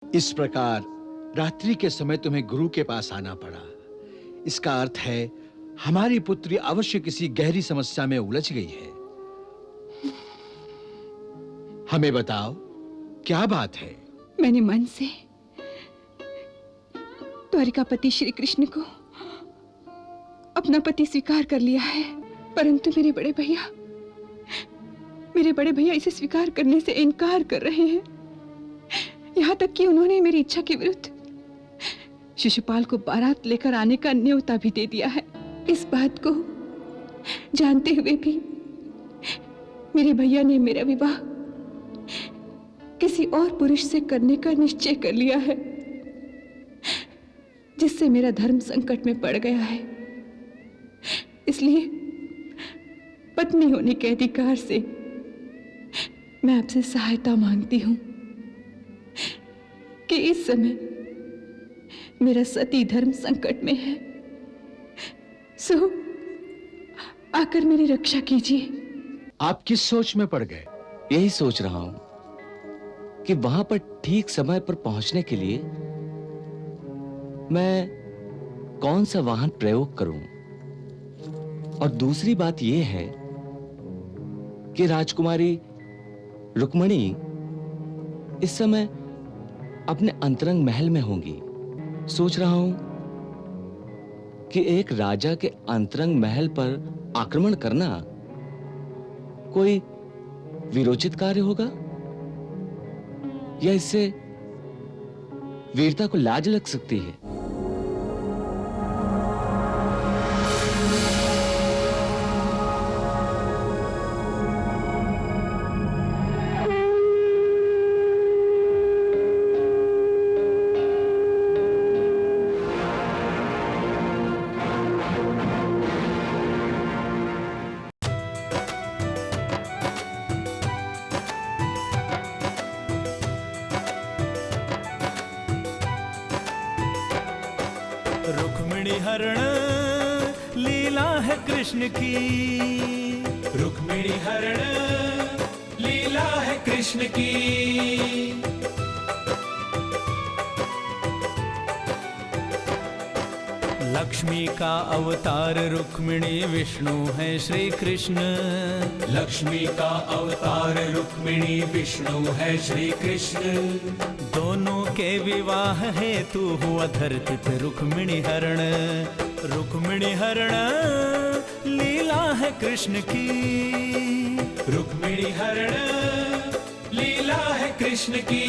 इस प्रकार रात्रि के समय तुम्हें गुरु के पास आना पड़ा। इसका अर्थ है हमारी पुत्री अवश्य किसी गहरी समस्या में उलझ गई है। हमें बताओ, क्या बात है? मैंने मन से द्वारिकापति श्री कृष्ण को अपना पति स्वीकार कर लिया है, परंतु मेरे बड़े भैया इसे स्वीकार करने से इनकार कर रहे हैं। यहाँ तक कि उन्होंने मेरी इच्छा के विरुद्ध शिशुपाल को बारात लेकर आने का न्योता भी दे दिया है। इस बात को जानते हुए भी मेरे भैया ने मेरा विवाह किसी और पुरुष से करने का निश्चय कर लिया है, जिससे मेरा धर्म संकट में पड़ गया है। इसलिए पत्नी होने के अधिकार से मैं आपसे सहायता मांगती हूं कि इस समय मेरा सती धर्म संकट में है, सो आकर मेरी रक्षा कीजिए। आप किस सोच में पड़ गए? यही सोच रहा हूं कि वहां पर ठीक समय पर पहुंचने के लिए मैं कौन सा वाहन प्रयोग करूं। और दूसरी बात यह है कि राजकुमारी रुक्मिणी इस समय अपने अंतरंग महल में होंगी। सोच रहा हूं कि एक राजा के अंतरंग महल पर आक्रमण करना कोई वीरोचित कार्य होगा या इससे वीरता को लाज लग सकती है। रुक्मिणी हरण लीला है कृष्ण की, रुक्मिणी हरण लीला है कृष्ण की। लक्ष्मी का अवतार रुक्मिणी विष्णु है श्री कृष्ण, लक्ष्मी का अवतार रुक्मिणी विष्णु है श्री कृष्ण। दोनों के विवाह हेतु हुआ धरती पे रुक्मिणी हरण, रुक्मिणी हरण लीला है कृष्ण की, रुक्मिणी हरण लीला है कृष्ण की।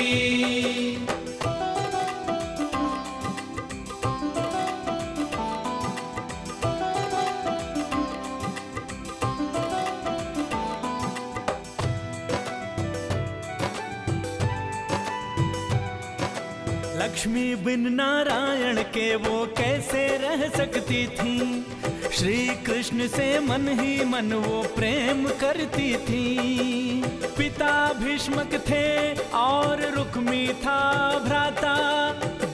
लक्ष्मी बिन नारायण के वो कैसे रह सकती थी, श्री कृष्ण से मन ही मन वो प्रेम करती थी। पिता भीष्मक थे और रुक्मी था भ्राता,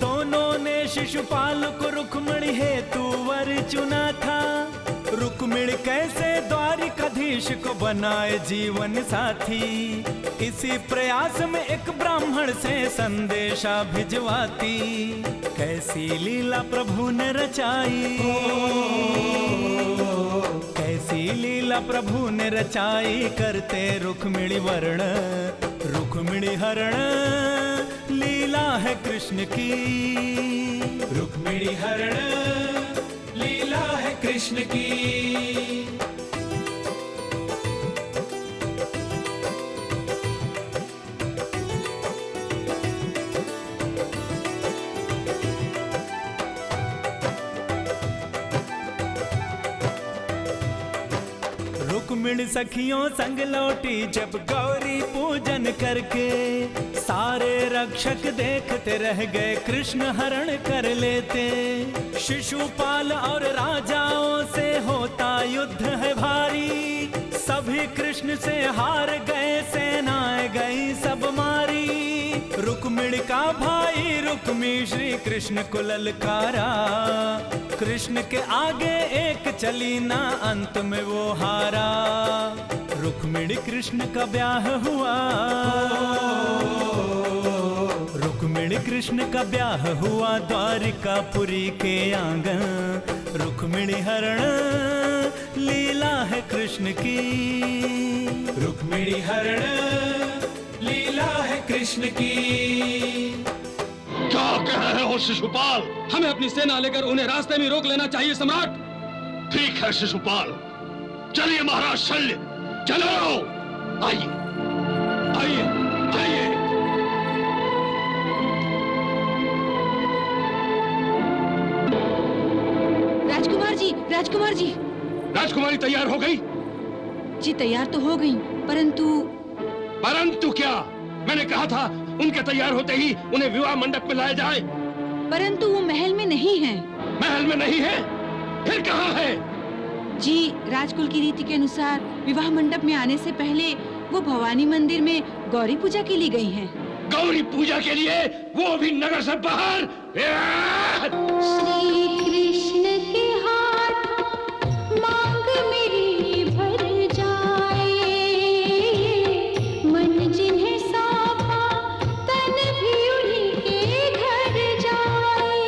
दोनों ने शिशुपाल को रुक्मिणी हेतु वर चुना था। रुक्मिणी कैसे द्वारिकाधीश को बनाए जीवन साथी, इसी प्रयास में एक ब्राह्मण से संदेशा भिजवाती। कैसी लीला प्रभु ने रचाई, कैसी लीला प्रभु ने रचाई, करते रुक्मिणी वर्ण रुक्मिणी हरण लीला है कृष्ण की, रुक्मिणी हरण लीला है कृष्ण की। रुक्मिणी सखियों संग लौटी जब गौरी पूजन करके, सारे रक्षक देखते रह गए कृष्ण हरण कर लेते। शिशुपाल और राजाओं से होता युद्ध है भारी, सभी कृष्ण से हार गए, सेनाएं गई सब मारी। रुक्मिणी का भाई रुक्मी श्री कृष्ण को ललकारा, कृष्ण के आगे एक चली ना अंत में वो हारा। रुक्मिणी कृष्ण का ब्याह हुआ, रुक्मिणी रुक्मिणी कृष्ण का ब्याह हुआ द्वारिकापुरी के आंगन। रुक्मिणी हरण लीला है कृष्ण की, रुक्मिणी हरण लीला है कृष्ण की। क्या कह रहे हो शिशुपाल? हमें अपनी सेना लेकर उन्हें रास्ते में रोक लेना चाहिए सम्राट। ठीक है शिशुपाल, चलिए महाराज शल्य, चलो आइए आइए आइए। राजकुमार जी, राजकुमार जी। राजकुमारी तैयार हो गई? जी तैयार तो हो गई, परंतु क्या? मैंने कहा था उनके तैयार होते ही उन्हें विवाह मंडप में लाया जाए। परंतु वो महल में नहीं है। महल में नहीं है? फिर कहाँ है? जी राजकुल की रीति के अनुसार विवाह मंडप में आने से पहले वो भवानी मंदिर में गौरी पूजा के लिए गई हैं। गौरी पूजा के लिए? वो भी नगर से बाहर? श्री कृष्ण के हाथ मांग मेरी भर जाए, मन जिन्हें सौंपा तन भी उन्हीं के घर जाए।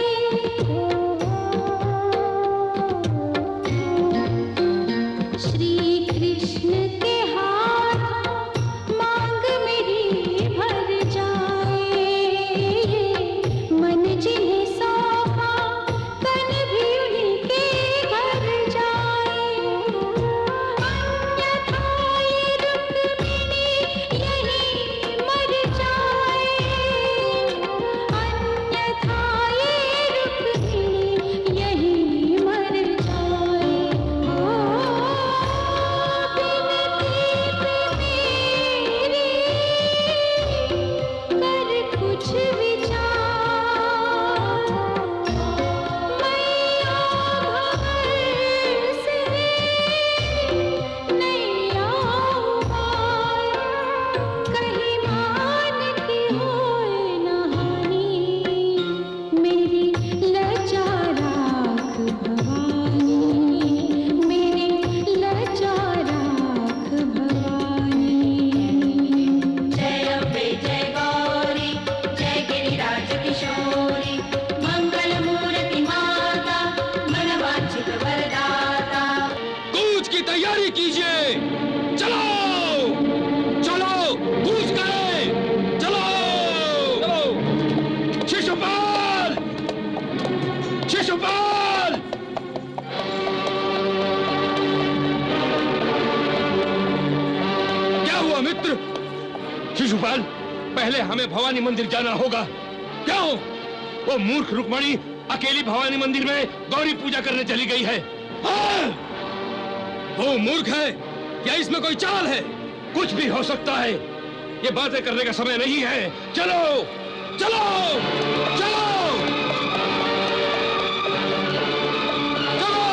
श्री कृष्ण के हाथ मांग मेरी भर जाए, मन जिन्हें सौंपा तन भी उन्हीं के घर जाए। अन्यथा ये रुक्मिणी यहीं मर जाए, अन्यथा ये रुक्मिणी यहीं मर जाए। कर कुछ विचार, मैया भंवर से नैया उबार, कहीं मान की होए न हानि, मेरी लज्जा राख भवानी, मेरी लज्जा राख भवानी। जय अम्बे जय गौरी, जय गिरिराज किशोरी, मंगल मूर्ति माता, मनवांछित वरदाता। कूच की तैयारी कीजिए। चलो चलो, कूच करें, चलो चलो। शिशुपाल! शिशुपाल! क्या हुआ मित्र? शिशुपाल, पहले हमें भवानी मंदिर जाना होगा। क्यों? वो मूर्ख रुक्मिणी अकेली भवानी मंदिर में गौरी पूजा करने चली गई है। हाँ! वो मूर्ख है या इसमें कोई चाल है? कुछ भी हो सकता है, ये बातें करने का समय नहीं है। चलो चलो चलो चलो।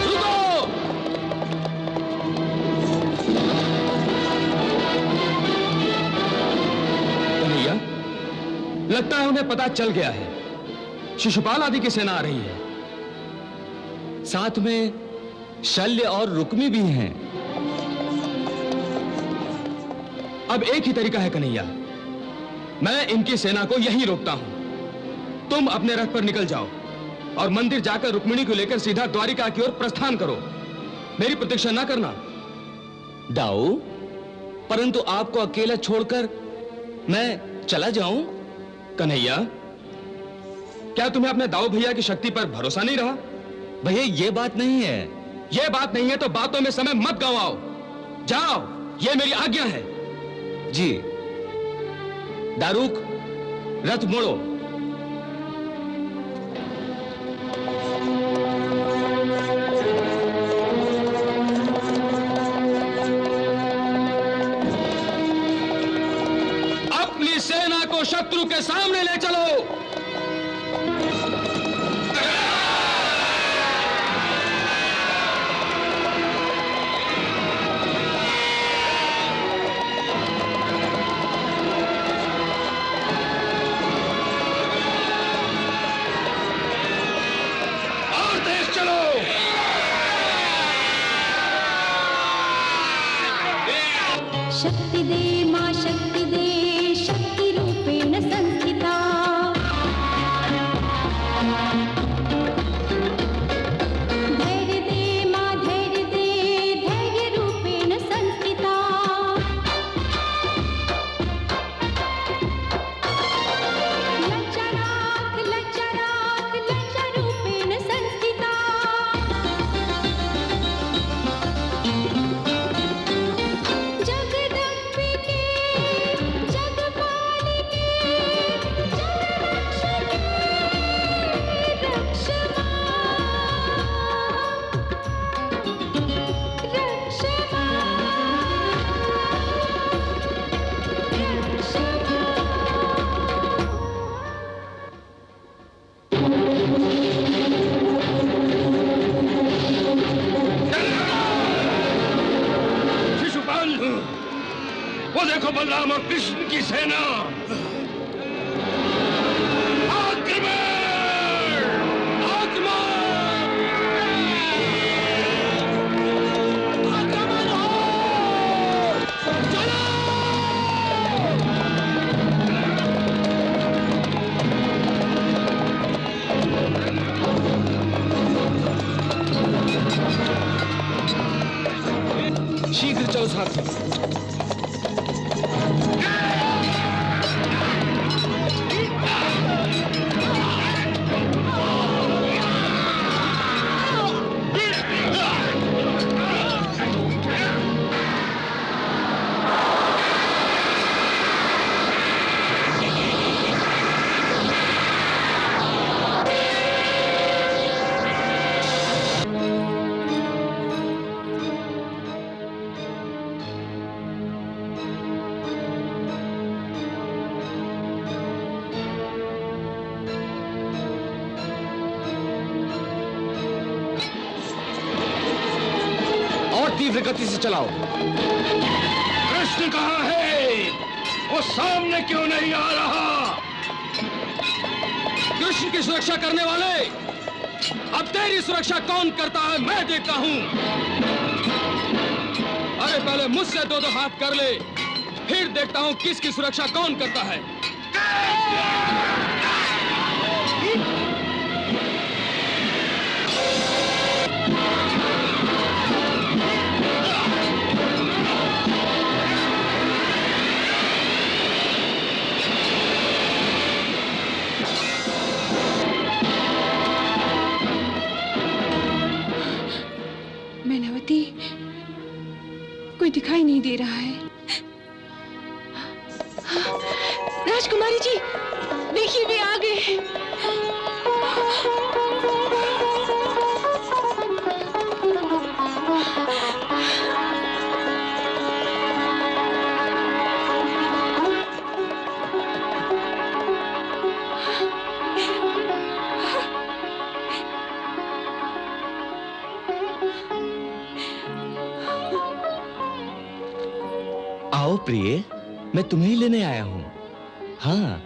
रुको! कन्हैया, लगता है उन्हें पता चल गया है। शिशुपाल आदि की सेना आ रही है। साथ में शल्य और रुक्मी भी हैं। अब एक ही तरीका है कन्हैया, मैं इनकी सेना को यहीं रोकता हूं। तुम अपने रथ पर निकल जाओ और मंदिर जाकर रुक्मिणी को लेकर सीधा द्वारिका की ओर प्रस्थान करो। मेरी प्रतीक्षा ना करना। दाऊ, परंतु आपको अकेला छोड़कर मैं चला जाऊं? कन्हैया, क्या तुम्हें अपने दाऊ भैया की शक्ति पर भरोसा नहीं रहा? भैया ये बात नहीं है। यह बात नहीं है तो बातों में समय मत गंवाओ। जाओ, यह मेरी आज्ञा है। जी। दारूक, रथ मोड़ो। अपनी सेना को शत्रु के सामने ले चलो। शक्ति दे माँ शक्ति दे शक्ति रूपेण संस्थिता धैर्य दे माँ धैर्य दे धैर्य रूपेण संस्थिता लज्जा राख लज्जा रूपेण संस्थिता जगदम्बिके जगपालिके जगरक्षके रक्ष शिशुपाल, वो देखो बलराम और कृष्ण की सेना। आक्रमण! शीघ्र चलो साथ। तीव्र गति से चलाओ। कृष्ण कहाँ है? वो सामने क्यों नहीं आ रहा? कृष्ण की सुरक्षा करने वाले, अब तेरी सुरक्षा कौन करता है मैं देखता हूं। अरे पहले मुझसे दो हाथ कर ले, फिर देखता हूं किसकी सुरक्षा कौन करता है। मैनावती, कोई दिखाई नहीं दे रहा है। राजकुमारी जी, देखिए वे आ गए। आओ प्रिय, मैं तुम्हें ही लेने आया हूं। हाँ,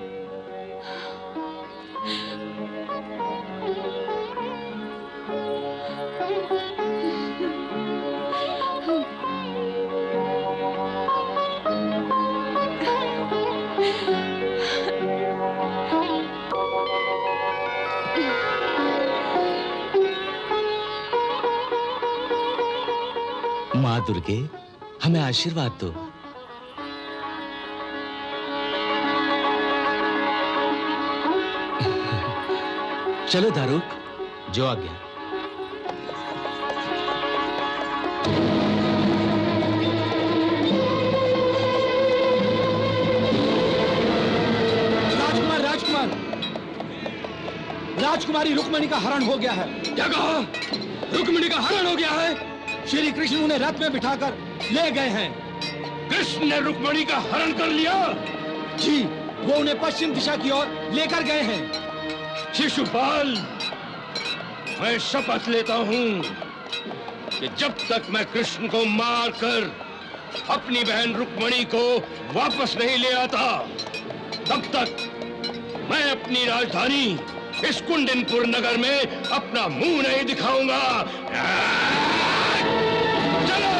माँ दुर्गे, हमें आशीर्वाद दो। चलो दारुक, जो आ गया। राजकुमार, राजकुमार, राजकुमारी रुक्मणी का हरण हो गया है। क्या कहा? रुक्मिणी का हरण हो गया है? श्री कृष्ण उन्हें रथ में बिठाकर ले गए हैं। कृष्ण ने रुक्मणी का हरण कर लिया? जी, वो उन्हें पश्चिम दिशा की ओर लेकर गए हैं। शिशुपाल, मैं शपथ लेता हूं कि जब तक मैं कृष्ण को मारकर अपनी बहन रुक्मणी को वापस नहीं ले आता, तब तक मैं अपनी राजधानी इस कुंडिनपुर नगर में अपना मुंह नहीं दिखाऊंगा। चलो!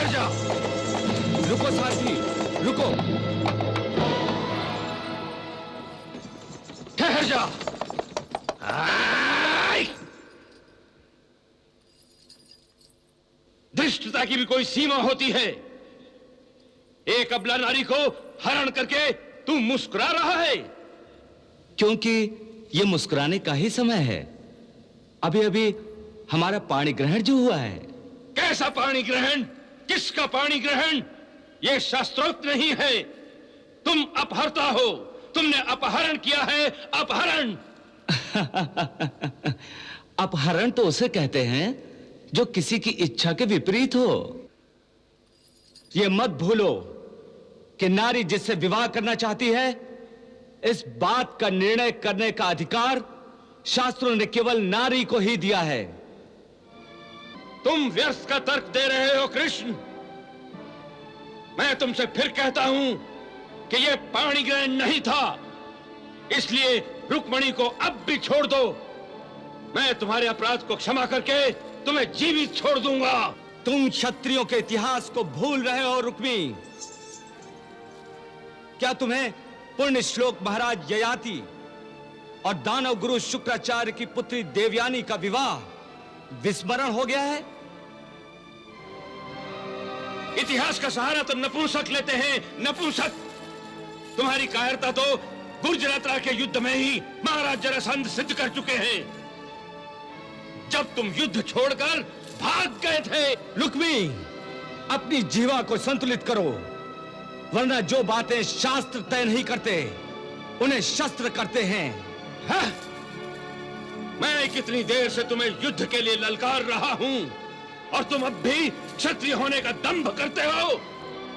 ठहर जा। रुको सारथी, रुको। ठहर जा। धृष्टता की भी कोई सीमा होती है। एक अबला नारी को हरण करके तू मुस्कुरा रहा है। क्योंकि ये मुस्कुराने का ही समय है। अभी अभी हमारा पाणी ग्रहण जो हुआ है। कैसा पाणी ग्रहण? किसका पाणी ग्रहण? ये शास्त्रोक्त नहीं है। तुम अपहरता हो। तुमने अपहरण किया है, अपहरण। अपहरण तो उसे कहते हैं जो किसी की इच्छा के विपरीत हो। ये मत भूलो कि नारी जिससे विवाह करना चाहती है, इस बात का निर्णय करने का अधिकार शास्त्रों ने केवल नारी को ही दिया है। तुम व्यर्थ का तर्क दे रहे हो कृष्ण। मैं तुमसे फिर कहता हूं कि यह पाणी ग्रहण नहीं था। इसलिए रुक्मणी को अब भी छोड़ दो। मैं तुम्हारे अपराध को क्षमा करके तुम्हें जीवित छोड़ दूंगा। तुम क्षत्रियों के इतिहास को भूल रहे हो रुक्मी। क्या तुम्हें पुण्य श्लोक महाराज ययाति और दानव गुरु शुक्राचार्य की पुत्री देवयानी का विवाह विस्मरण हो गया है? इतिहास का सहारा तो नपुंसक लेते हैं, नपुंसक। तुम्हारी कायरता तो गुर्जरात्रा के युद्ध में ही महाराज जरासंध सिद्ध कर चुके हैं, जब तुम युद्ध छोड़कर भाग गए थे। रुक्मी, अपनी जीवा को संतुलित करो, वरना जो बातें शास्त्र तय नहीं करते उन्हें शस्त्र करते हैं। हाँ? मैं कितनी देर से तुम्हें युद्ध के लिए ललकार रहा हूं और तुम अब भी क्षत्रिय होने का दंभ करते हो।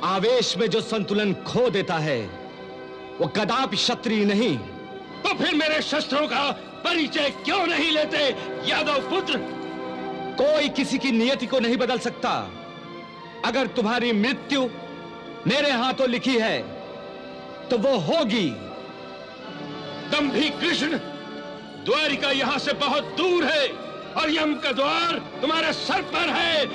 आवेश में जो संतुलन खो देता है वो कदापि क्षत्रिय नहीं। तो फिर मेरे शस्त्रों का परिचय क्यों नहीं लेते यादव पुत्र? कोई किसी की नियति को नहीं बदल सकता। अगर तुम्हारी मृत्यु मेरे हाथों लिखी है तो वो होगी। दंभी कृष्ण, द्वारिका यहां से बहुत दूर है और यम का द्वार तुम्हारे सर पर है।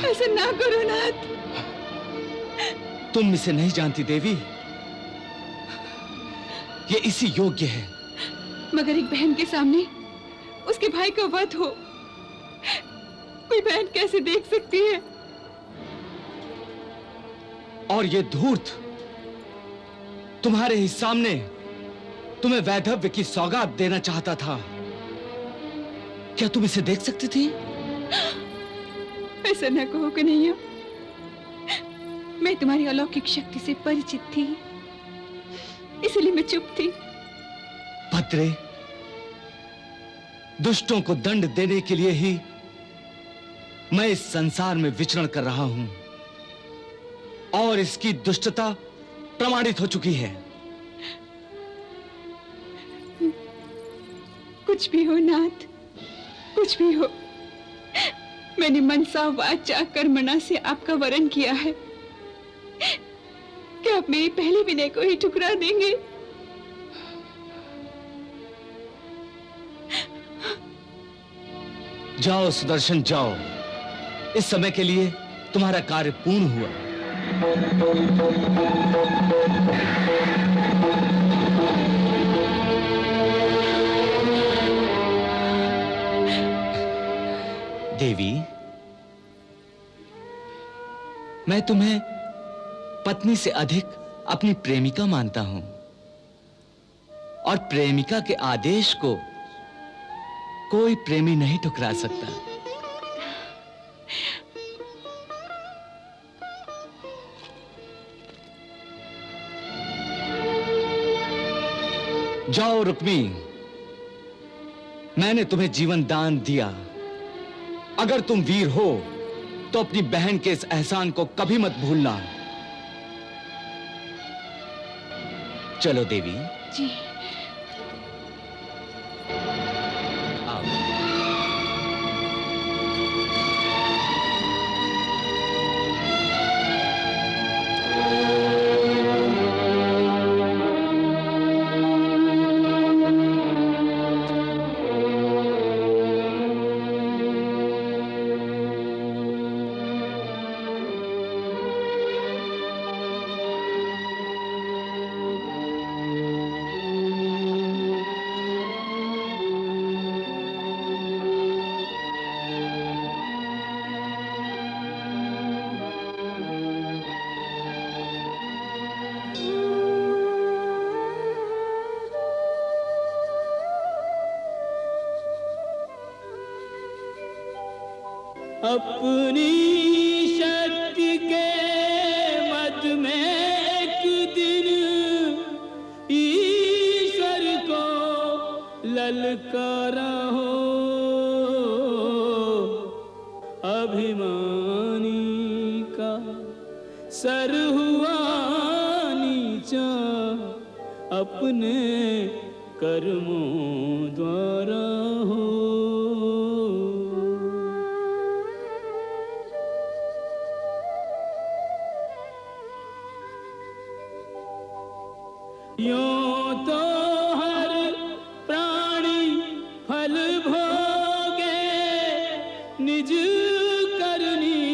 ऐसा ना करो नाथ। तुम इसे नहीं जानती देवी, ये इसी योग्य है। मगर एक बहन के सामने उसके भाई का वध हो, कोई बहन कैसे देख सकती है? और ये धूर्त तुम्हारे ही सामने तुम्हें वैधव्य की सौगात देना चाहता था। क्या तुम इसे देख सकती थी? ऐसा न कहो कन्हैया, मैं तुम्हारी अलौकिक शक्ति से परिचित थी, इसलिए मैं चुप थी। भद्रे, दुष्टों को दंड देने के लिए ही मैं इस संसार में विचरण कर रहा हूं और इसकी दुष्टता प्रमाणित हो चुकी है। कुछ भी हो नाथ, कुछ भी हो, मैंने मनसा वाचा कर्मणा से आपका वरण किया है। क्या आप मेरी पहली विनय को ही ठुकरा देंगे? जाओ सुदर्शन जाओ, इस समय के लिए तुम्हारा कार्य पूर्ण हुआ। देवी, मैं तुम्हें पत्नी से अधिक अपनी प्रेमिका मानता हूं और प्रेमिका के आदेश को कोई प्रेमी नहीं ठुकरा सकता। जाओ रुक्मी, मैंने तुम्हें जीवन दान दिया। अगर तुम वीर हो तो अपनी बहन के इस एहसान को कभी मत भूलना। चलो देवी। जी। आओ। अपनी शक्ति के मद में एक दिन ईश्वर को ललकारा हो। अभिमानी का सर हुआ नीचा अपने कर्मों द्वारा हो। यूं तो हर प्राणी फल भोगे निज करनी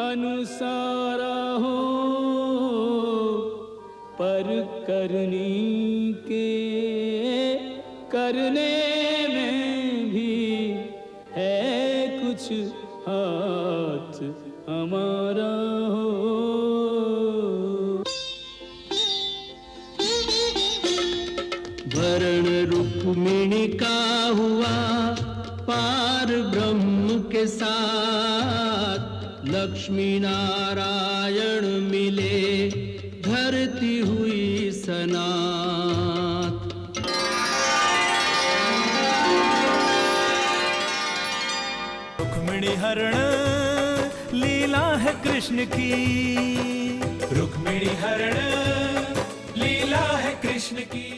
अनुसार हो, पर करनी के करने में भी है कुछ हाथ हमारा हो। वर्ण रुक्मिणी का हुआ पार ब्रह्म के साथ, लक्ष्मी नारायण मिले धरती हुई सनात। रुक्मिणी हरण लीला है कृष्ण की, रुक्मिणी हरण लीला है कृष्ण की।